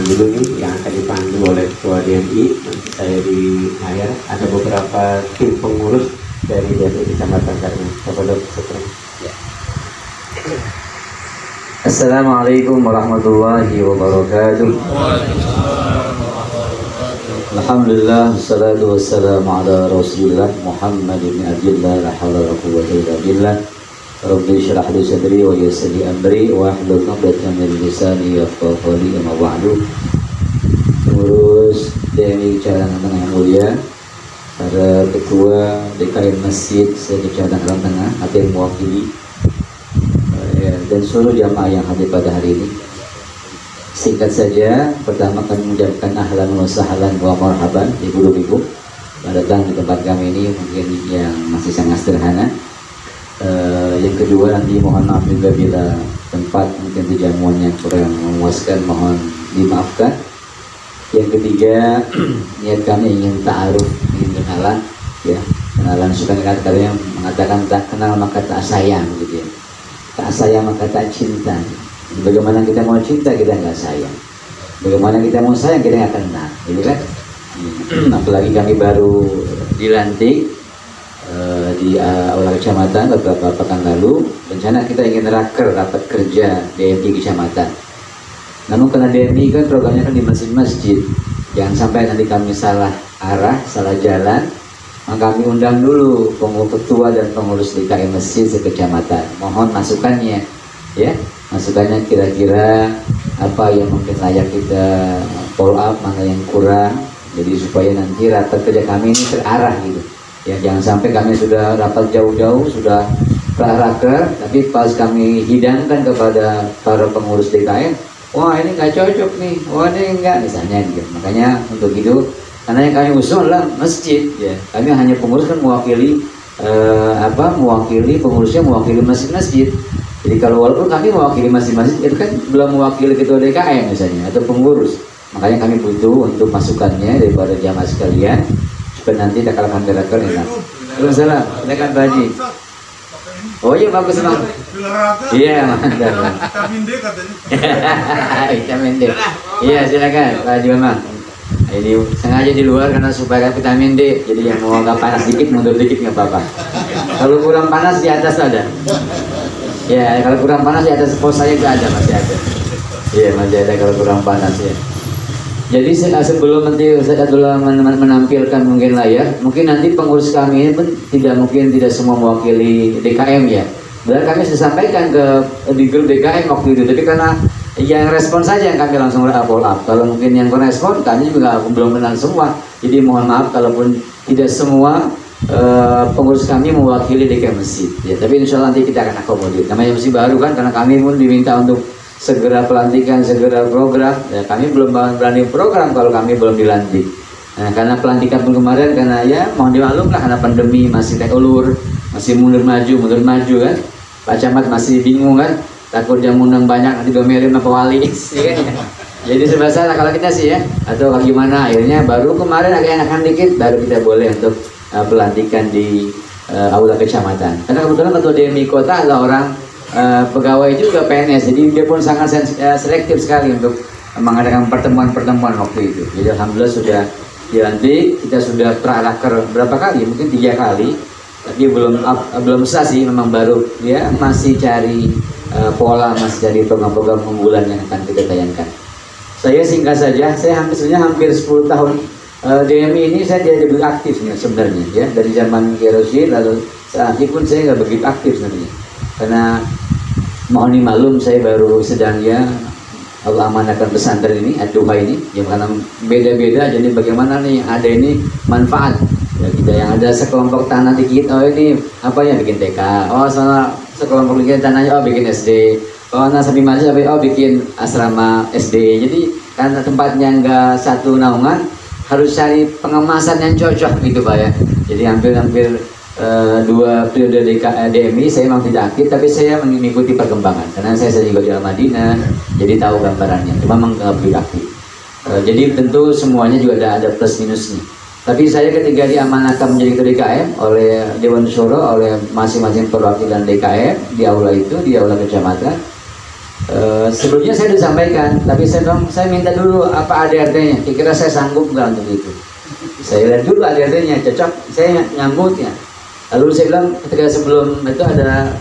dulu nih yang akan dipandu oleh Ketua DMI. Nanti saya di layar ada beberapa tim pengurus dari DMI Kecamatan Karang. Kepada Dokter. Ya. Assalamualaikum warahmatullahi wabarakatuh. Alhamdulillah, wassalatu wassalamu ala rasulillah Muhammad ibn Abdillah, la hawla wa la quwwata illa billah. Rabbi syrah li sadri wa yassir li amri wa hlul 'uqdatam min lisani yafqahu qawli. Amma ba'du. Pengurus DMI Kecamatan yang mulia, para ketua DKM Masjid se-Kecamatan Karang Tengah atau yang mewakili dan seluruh jamaah yang hadir pada hari ini. Singkat saja, pertama kami mengucapkan ahlan wa sahlan wa marhaban ibu-ibu datang di tempat kami ini, mungkin yang masih sangat sederhana. Yang kedua, nanti mohon maaf juga bila tempat mungkin jamuannya kurang memuaskan, mohon dimaafkan. Yang ketiga, niat kami ingin ta'aruf, ingin kenalan, ya, kenalan. Suka kata-kata yang mengatakan tak kenal maka tak sayang, gitu ya. Tak sayang maka tak cinta. Bagaimana kita mau cinta kita nggak sayang, bagaimana kita mau sayang kita nggak kenal, gitu kan? Apalagi kami baru dilantik di Aula Kecamatan beberapa pekan lalu. Rencana kita ingin rapat kerja DMI Kecamatan. Namun karena DMI kan programnya kan di masjid-masjid, jangan sampai nanti kami salah arah, salah jalan. Maka kami undang dulu pengurus ketua dan pengurus DKM Masjid se-Kecamatan. Mohon masukannya, ya. Masukannya kira-kira apa yang mungkin layak kita follow up, mana yang kurang. Jadi supaya nanti rapat kerja kami ini terarah gitu. Ya, jangan sampai kami sudah rapat jauh-jauh, sudah praker, tapi pas kami hidangkan kepada para pengurus DKM, wah ini nggak cocok nih, wah ini enggak, misalnya gitu. Makanya untuk itu, karena yang kami usung adalah masjid, ya. Kami hanya pengurus kan mewakili mewakili pengurusnya, mewakili masjid-masjid. Jadi kalau walaupun kami mewakili masjid-masjid, itu kan belum mewakili ketua DKM misalnya atau pengurus. Makanya kami butuh untuk masukannya daripada jamaah sekalian supaya nanti tak kalahkan gerakan enak. Waalaikumsalam, silakan Pak Haji. Oh iya bagus bang. Iya mantap. Vitamin D katanya. Vitamin D. Iya silakan Pak Haji Bang. Ini sengaja di luar karena supaya vitamin D. Jadi yang mau agak panas dikit mundur dikit nggak apa-apa. Kalau kurang panas di atas ada. Ya kalau kurang panas di atas pos saya juga ada, masih ada. Iya masih ada kalau kurang panas ya. Jadi sebelum nanti saya dulu menampilkan mungkin layar, mungkin nanti pengurus kami ini pun tidak semua mewakili DKM ya. Benar kami sudah sampaikan di grup DKM waktu itu, tapi karena yang respon saja yang kami langsung follow up. Kalau mungkin yang respon kami juga belum kenal semua. Jadi mohon maaf kalaupun tidak semua pengurus kami mewakili DKM Masjid ya. Tapi insya Allah nanti kita akan akomodir. Namanya masih baru kan, karena kami pun diminta untuk segera pelantikan, segera program ya. Kami belum berani program kalau kami belum dilantik. Nah, karena pelantikan pun kemarin, karena ya mohon dimaklum lah karena pandemi masih tek ulur, masih mundur maju kan. Pak Camat masih bingung kan, takut dia undang banyak nanti domelin sama wali ya kan? Jadi serba salah kalau kita sih ya, atau bagaimana. Akhirnya baru kemarin agak enakan dikit baru kita boleh untuk pelantikan di Aula Kecamatan. Karena kebetulan ketua DMI Kota adalah orang pegawai juga PNS, jadi dia pun sangat selektif sekali untuk mengadakan pertemuan-pertemuan waktu itu. Jadi alhamdulillah sudah dilantik, kita sudah praker berapa kali, mungkin 3 kali, tapi belum sah sih, memang baru ya, masih cari pola, masih cari program-program unggulan yang akan kita tayangkan. Saya singkat saja, saya hampir 10 tahun DMI ini saya jadi begitu aktif sebenarnya ya, dari zaman Kerosin lalu saat ini pun saya nggak begitu aktif sebenarnya, karena mohon dimaklum saya baru sedang ya Allah amanahkan pesantren ini, Ad-Duha ini, yang karena beda-beda, jadi bagaimana nih ada ini manfaat ya, kita yang ada sekelompok tanah dikit, oh ini apa ya bikin TK, oh sana sekelompok dikit tanahnya, oh bikin SD, oh nah sampai masih oh bikin asrama SD. Jadi karena tempatnya nggak satu naungan, harus cari pengemasan yang cocok gitu Pak ya. Jadi hampir 2 periode DMI saya memang tidak aktif, tapi saya mengikuti perkembangan karena saya juga di Al-Madinah, jadi tahu gambarannya, cuma memang nggak begitu aktif. Jadi tentu semuanya juga ada plus minusnya, tapi saya ketika diamanahkan menjadi ketua DKM oleh Dewan Syuro, oleh masing-masing perwakilan DKM di aula itu, di aula kecamatan, Sebelumnya saya disampaikan, tapi saya minta dulu apa ADRT-nya. Kira-kira saya sanggup nggak untuk itu. Saya lihat dulu ADRT-nya, cocok, saya nyambut ya. Lalu saya bilang ketika sebelum itu ada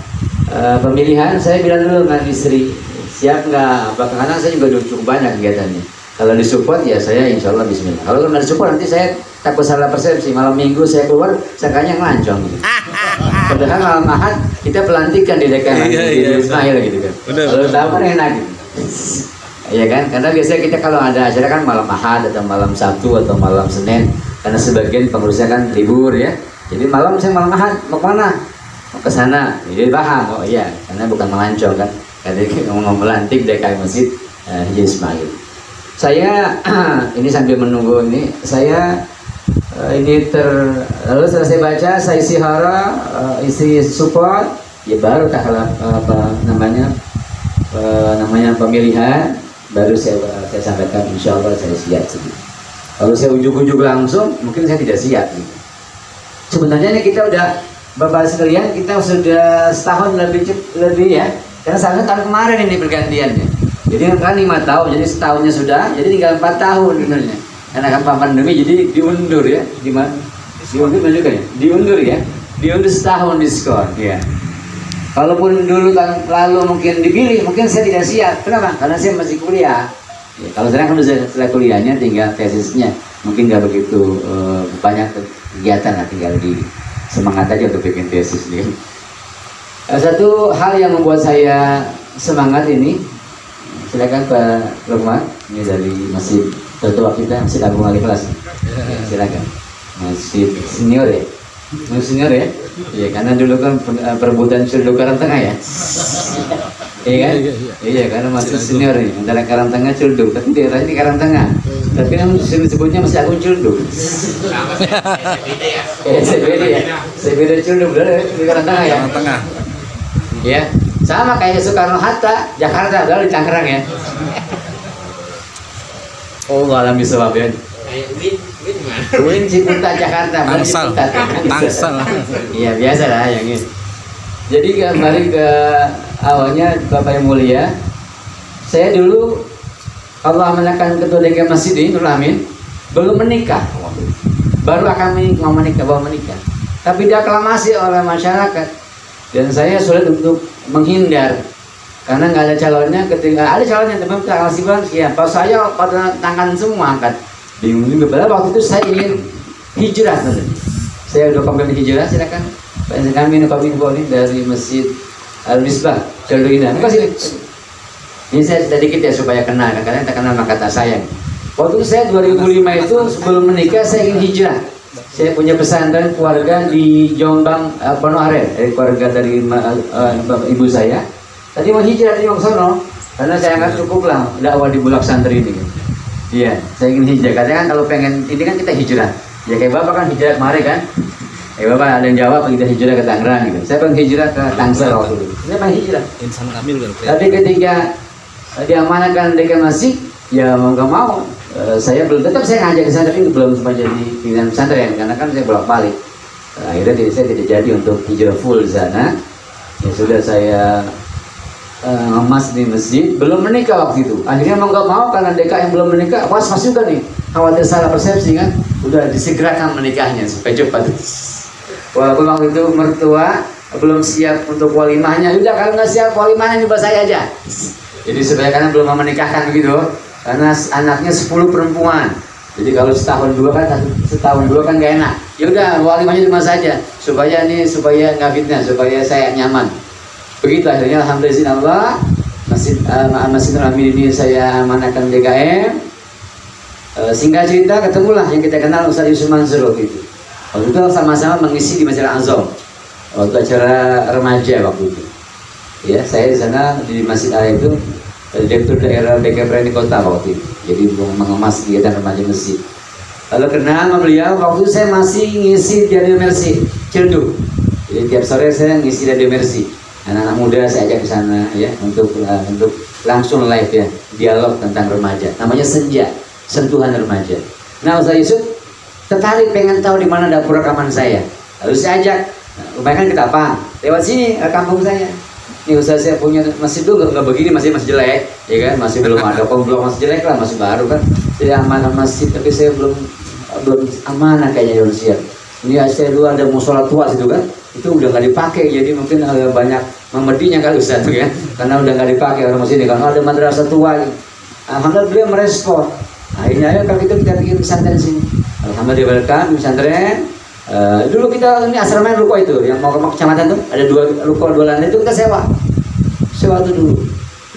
pemilihan, saya bilang dulu dengan istri, siap nggak? Apakah karena saya juga udah cukup banyak kegiatannya. Kalau disupport ya saya insya Allah bismillah. Kalau nggak disupport nanti saya takut salah persepsi. Malam minggu saya keluar, sangkanya ngelancong gitu. Padahal malam Ahad kita pelantikan di DKM di Ismail gitu kan. Kalau tahu kan enak gitu. Iya kan? Karena biasanya kita kalau ada acara kan malam Ahad atau malam Sabtu atau malam Senin. Karena sebagian pengurusnya kan libur ya. Jadi malam saya malam Ahad mau kemana? Mau ke sana. Jadi paham. Oh iya, karena bukan melancong kan. Karena mau melantik DKM Masjid Ismail. Saya ini sambil menunggu ini saya lalu setelah saya baca, saya isi hara, isi support, ya baru tak apa namanya pemilihan, baru saya sampaikan insya Allah saya siap. Kalau saya ujuk-ujuk langsung, mungkin saya tidak siap. Sebenarnya ini kita udah Bapak sekalian, kita sudah setahun lebih ya, karena seharusnya tahun kemarin ini pergantiannya. Jadi kan 5 tahun, jadi setahunnya sudah, jadi tinggal 4 tahun sebenarnya. Karena kan pandemi jadi diundur ya, gimana? Diundur juga ya? Diundur ya, diundur setahun diskon ya. Kalaupun dulu tahun lalu mungkin dipilih, mungkin saya tidak siap. Kenapa? Karena saya masih kuliah. Ya, kalau sekarang kan setelah kuliahnya tinggal tesisnya, mungkin nggak begitu banyak kegiatan lah, tinggal di semangat aja untuk bikin tesis nih. Satu hal yang membuat saya semangat ini, silakan Pak Lukman, ini dari Masjid Tertua kita, Masjid Agung Wali Kelas. Silakan. Masjid senior ya, masjid senior ya. Iya, karena dulu kan perebutan Ciledug Karangtengah ya. Iya kan? Iya, karena masjid senior ini antara Karangtengah Ciledug, tapi daerah ini Karangtengah. Tapi kan disebutnya Masjid Agung Ciledug. Beda ya. Saya beda Ciledug di Karangtengah ya. Karangtengah. Ya, sama kayak Soekarno Hatta, Jakarta, padahal di Tangerang ya. Oh, alami sebab ya. Win Ciputat Jakarta, Tangsel. Tangsel. Iya, biasa lah yang ini. Jadi kembali ke awalnya Bapak yang mulia, saya dulu Allah menekan ketua DKM Masjid ini, Nur Amin, belum menikah. Baru akan mau menikah, baru menikah. Tapi diaklamasi oleh masyarakat. Dan saya sulit untuk menghindar karena nggak ada calonnya. Ketika ada calonnya teman kita kasih bilang ya, pas saya pada tangan semua angkat, bingung juga. Padahal waktu itu saya ingin hijrah teman. Saya udah komplain hijrah, silakan kami info ini dari Masjid Al Misbah Ciledug ini. Makasih. Ini saya sedikit ya supaya kenal, karena kita kenal maka tak sayang. Waktu itu saya 2005 itu sebelum menikah saya ingin hijrah. Saya punya pesantren keluarga di Jombang, Ponoare, dari keluarga dari ibu saya. Tadi mau hijrah di Yongsono, karena saya anggap cukup lah dakwah di Bulak Santri ini. Iya, saya ingin hijrah. Katanya kan kalau pengen ini kan kita hijrah. Ya kayak Bapak kan hijrah kemarin kan. Bapak ada yang jawab kita hijrah ke Tangerang gitu. Saya pengen hijrah ke Tangsel waktu itu. Saya pengen hijrah. Tapi ketika diamanahkan DKM Masjid, ya mau nggak mau. Saya tetap saya ngajak ke sana, tapi belum sempat jadi pimpinan pesantren karena kan saya bolak-balik. Akhirnya saya tidak jadi untuk hijrah full di sana. Ya sudah saya ngemas di masjid, belum menikah waktu itu. Akhirnya mau nggak mau karena DKM belum menikah, was-was juga nih, khawatir salah persepsi kan. Udah disegerakan menikahnya supaya cepat. Walaupun waktu itu mertua belum siap untuk walimahnya, udah kalau nggak siap walimahnya coba saya aja. Jadi supaya karena belum mau menikahkan begitu. Karena anaknya 10 perempuan, jadi kalau setahun dua kan gak enak. Ya udah walimahnya cuma saja supaya nggak fitnah, supaya saya nyaman. Begitu akhirnya alhamdulillah Masjid Nur Amin ini saya amanahkan DKM. Singkat cerita ketemulah yang kita kenal Ustaz Yusuf Mansur waktu itu. Waktu itu sama-sama mengisi di Masjid Al-Azhar waktu acara remaja waktu itu. Ya, saya di sana di Masjid Al itu Direktur Daerah BKPR di kota waktu itu, jadi mengemas kegiatan remaja masjid. Lalu kenal sama beliau, waktu itu saya masih ngisi di Radio Mercy Ciledug. Jadi tiap sore saya ngisi Radio Mercy. Anak-anak muda saya ajak ke sana ya untuk langsung live ya, dialog tentang remaja. Namanya Senja, Sentuhan Remaja. Nah, Ustaz Yusuf tertarik pengen tahu di mana dapur rekaman saya. Lalu saya ajak, lumayan kan ke Tapang, lewat sini ke kampung saya. Ini Ustaz saya punya masjid dulu nggak begini, masih jelek, ya kan, masih belum ada komplok, masih jelek lah, masih baru kan, tidak amanah masjid, tapi saya belum amanah kayaknya Indonesia. Ini saya dulu ada musola tua situ kan, itu udah nggak dipakai, jadi mungkin agak banyak memedinya kali Ustaz kan, karena udah nggak dipakai orang sini, karena ada madrasah tua. Alhamdulillah beliau merespon. Akhirnya ayo kalau gitu kita bikin pesantren sini. Alhamdulillah welcome di pesantren. Dulu kita ini asrama ruko itu, yang mau ke kecamatan tuh ada 2 ruko 2 lantai itu kita sewa tuh dulu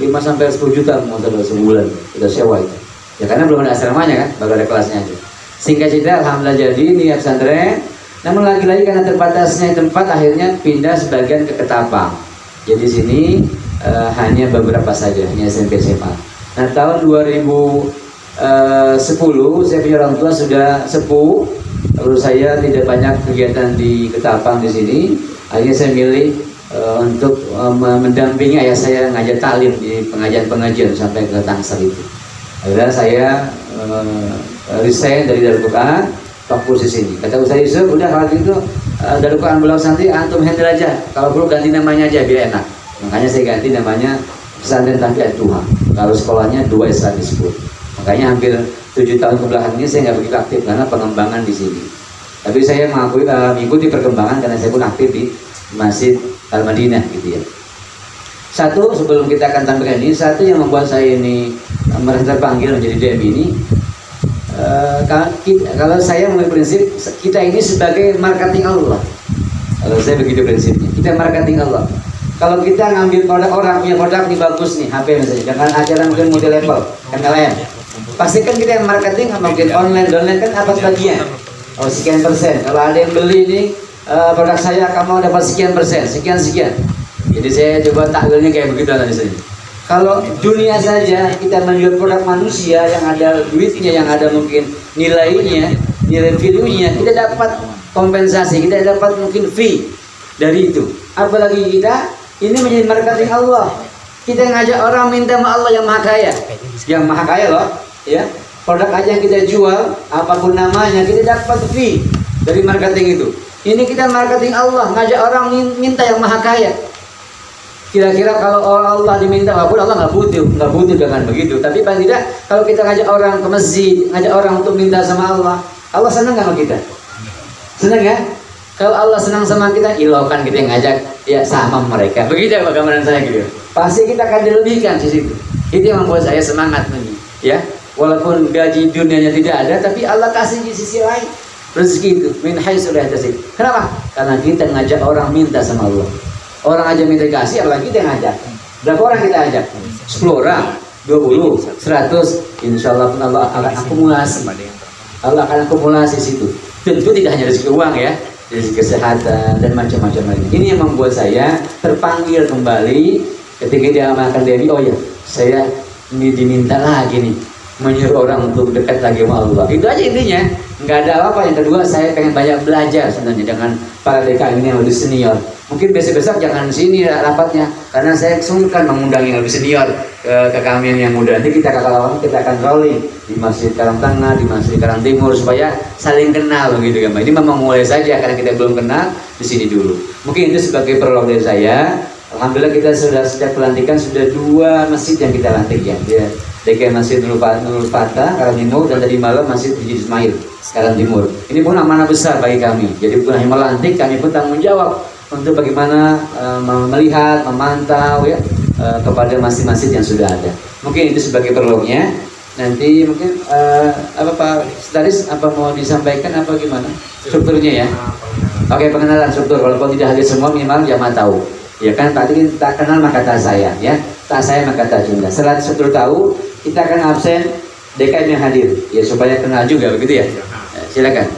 5-10 juta modal sebulan kita sewa itu. Ya karena belum ada asramanya kan, baru ada kelasnya aja. Singkat cerita, alhamdulillah jadi ini pesantren. Namun lagi-lagi karena terbatasnya tempat, akhirnya pindah sebagian ke Ketapang. Jadi sini hanya beberapa saja, hanya SMP SMA. Nah tahun 2010 saya punya orang tua sudah sepuh, lalu saya tidak banyak kegiatan di Ketapang di sini. Akhirnya saya milih untuk mendampingi ayah saya ngajar taklim di pengajian-pengajian sampai ke Tangsel itu. Akhirnya saya resign dari Darul Quran, fokus di sini. Kata Ustaz Yusuf, udah kalau gitu Darul Quran Bulak Santri antum handle aja. Kalau perlu ganti namanya aja biar enak. Makanya saya ganti namanya Pesantren Tahfiz Duha. Kalau sekolahnya 2 Islamic School. Makanya hampir 7 tahun kebelakang ini saya nggak begitu aktif karena pengembangan di sini. Tapi saya mengikuti perkembangan karena saya pun aktif di Masjid Al-Madinah gitu ya. Satu, sebelum kita akan tampilkan ini, satu yang membuat saya ini merasa terpanggil menjadi DM ini, kalau saya memiliki prinsip kita ini sebagai marketing Allah. Kalau saya begitu prinsipnya, kita marketing Allah. Kalau kita ngambil produk orang, punya produk ini bagus nih, HP misalnya, dengan ajaran mungkin multi level, MLM, pastikan kita yang marketing, mungkin online kan apa bagian? Oh sekian persen. Kalau ada yang beli ini produk saya, kamu dapat sekian persen, sekian. Jadi saya coba taklilnya kayak begitu tadi saya. Kalau dunia saja kita menjual produk manusia yang ada duitnya, yang ada mungkin nilainya, nilai value-nya, kita dapat kompensasi, kita dapat mungkin fee dari itu. Apalagi kita ini menjadi marketing Allah. Kita ngajak orang minta sama Allah yang maha kaya loh, ya. Produk aja yang kita jual, apapun namanya, kita dapat fee dari marketing itu. Ini kita marketing Allah, ngajak orang minta yang maha kaya. Kira-kira kalau Allah diminta, walaupun Allah nggak butuh dengan begitu. Tapi paling tidak kalau kita ngajak orang ke masjid, ngajak orang untuk minta sama Allah, Allah senang nggak sama kita? Senang ya? Kalau Allah senang sama kita, ilahkan kita yang ngajak ya sama mereka. Begitu ya gambaran saya gitu. Pasti kita akan dilebihkan di situ. Itu yang membuat saya semangat nih, ya. Walaupun gaji dunianya tidak ada, tapi Allah kasih di sisi lain rezeki itu min haitsu la yahtasib. Kenapa? Karena kita ngajak orang minta sama Allah. Orang aja minta kasih, apalagi kita ngajak. Berapa orang kita ajak? 10 orang, 20, 100. Insya Allah pun Allah akan akumulasi. Allah akan akumulasi situ. Tentu tidak hanya rezeki uang ya, rezeki kesehatan dan macam-macam lagi. Ini yang membuat saya terpanggil kembali ketika dia amalkan Dewi. Oh ya, saya ini diminta lagi nih, menyuruh orang untuk dekat lagi sama Allah. Itu aja intinya. Nggak ada apa-apa. Yang kedua, saya pengen banyak belajar sebenarnya dengan para DKM ini yang lebih senior. Mungkin besok-besok jangan sini rapatnya, karena saya sungkan mengundang yang lebih senior ke kami yang muda. Nanti kita akan rolling di Masjid Karang Tengah, di Masjid Karang Timur, supaya saling kenal begitu kan. Ini memang mulai saja karena kita belum kenal di sini dulu. Mungkin itu sebagai prolog dari saya. Alhamdulillah kita sudah sejak pelantikan sudah 2 masjid yang kita lantik ya. DKM Masjid Nurul Fatah, Karang Timur, dan tadi malam Masjid Haji Ismail, Karang Timur. Ini pun amanah besar bagi kami. Jadi bukan hanya melantik, kami pun tanggung jawab untuk bagaimana melihat, memantau ya kepada masjid-masjid yang sudah ada. Mungkin itu sebagai prolognya. Nanti mungkin apa Pak Staris apa mau disampaikan apa gimana strukturnya ya? Oke, pengenalan struktur. Walaupun tidak hadir semua, minimal jamaah tahu. Ya kan, tadi tak kenal maka tak sayang ya, tak sayang maka tak cinta. Setelah struktur tahu, kita akan absen DKM yang hadir ya supaya kenal juga begitu ya. Silakan.